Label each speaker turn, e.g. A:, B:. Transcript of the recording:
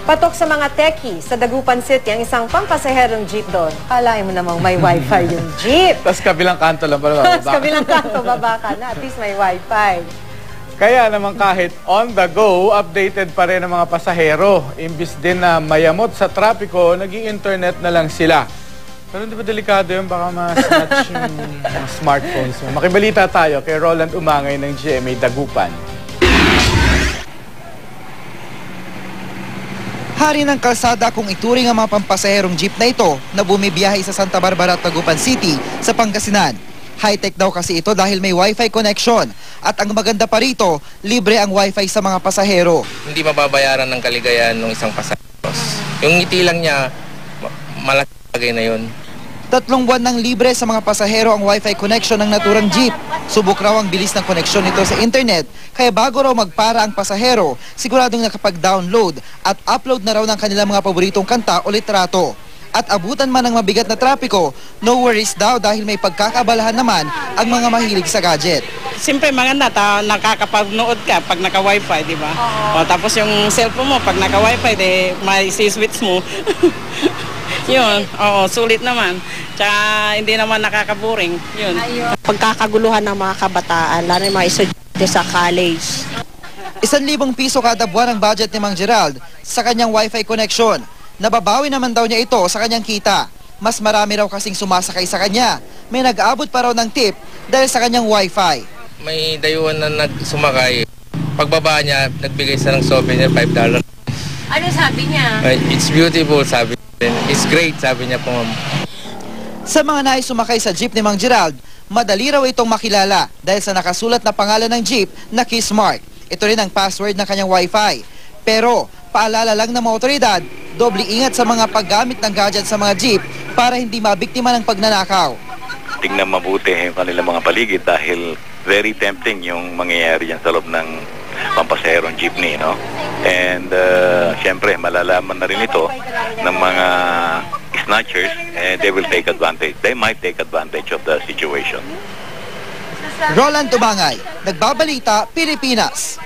A: Patok sa mga techie sa Dagupan City ang isang pampasaherong jeep doon. Kalahin mo namang may wifi yung jeep.
B: Tapos kabilang kanto lang pala.
A: Tapos kabilang kanto, baba ka na. At least may wifi.
B: Kaya naman kahit on the go, updated pa rin ang mga pasahero. Imbis din na mayamot sa trapiko, nag-i-internet na lang sila. Pero hindi ba delikado yun? Baka ma-snatch yung mga smartphones mo. Makibalita tayo kay Roland Umangay ng GMA Dagupan.
C: Hari ng kalsada kung ituring ang mga pampasaherong jeep na ito na bumibiyahe sa Santa Barbara at Dagupan City sa Pangasinan. High-tech daw kasi ito dahil may wifi connection. At ang maganda pa rito, libre ang wifi sa mga pasahero.
D: Hindi mababayaran ng kaligayahan ng isang pasahero. Yung ngiti lang niya, malaki bagay na yun.
C: 3 buwan ng libre sa mga pasahero ang wifi connection ng naturang jeep. Subok raw ang bilis ng koneksyon nito sa internet, kaya bago raw magpara ang pasahero, siguradong nakapag-download at upload na raw ng kanilang mga paboritong kanta o litrato. At abutan man ng mabigat na trapiko, no worries daw dahil may pagkakabalahan naman ang mga mahilig sa gadget.
E: Siyempre maganda, nakakapanood ka pag naka-wifi, di ba? O, tapos yung cellphone mo, pag naka-wifi, may switch mo. Yun, oo, sulit naman. Tsaka hindi naman nakakaboring. Yun.
F: Pagkakaguluhan ng mga kabataan, lalo yung mga estudyante sa college.
C: 1,000 piso kada buwan ang budget ni Mang Gerald sa kanyang wifi connection. Nababawi naman daw niya ito sa kanyang kita. Mas marami raw kasing sumasakay sa kanya. May nag-aabot pa raw ng tip dahil sa kanyang wifi.
D: May dayuhan na nagsumakay. Pagbaba niya, nagbigay siya ng souvenir, $5.
F: Ano sabi niya?
D: It's beautiful, sabi niya. It's great, sabi niya po, ma'am.
C: Sa mga nais sumakay sa jeep ni Mang Gerald, madali raw itong makilala dahil sa nakasulat na pangalan ng jeep na Kissmark. Ito rin ang password ng kanyang wifi. Pero, paalala lang ng mga otoridad, doble ingat sa mga paggamit ng gadget sa mga jeep para hindi mabiktima ng pagnanakaw.
G: Tingnan mabuti yung kanilang mga paligid dahil very tempting yung mangyayari dyan sa loob ng pampasaherong jeepney, no? And syempre, malalaman na rin ito ng mga snatchers, and they will take advantage. They might take advantage of the situation.
C: Roland Umangay, Nagbabalita, Pilipinas.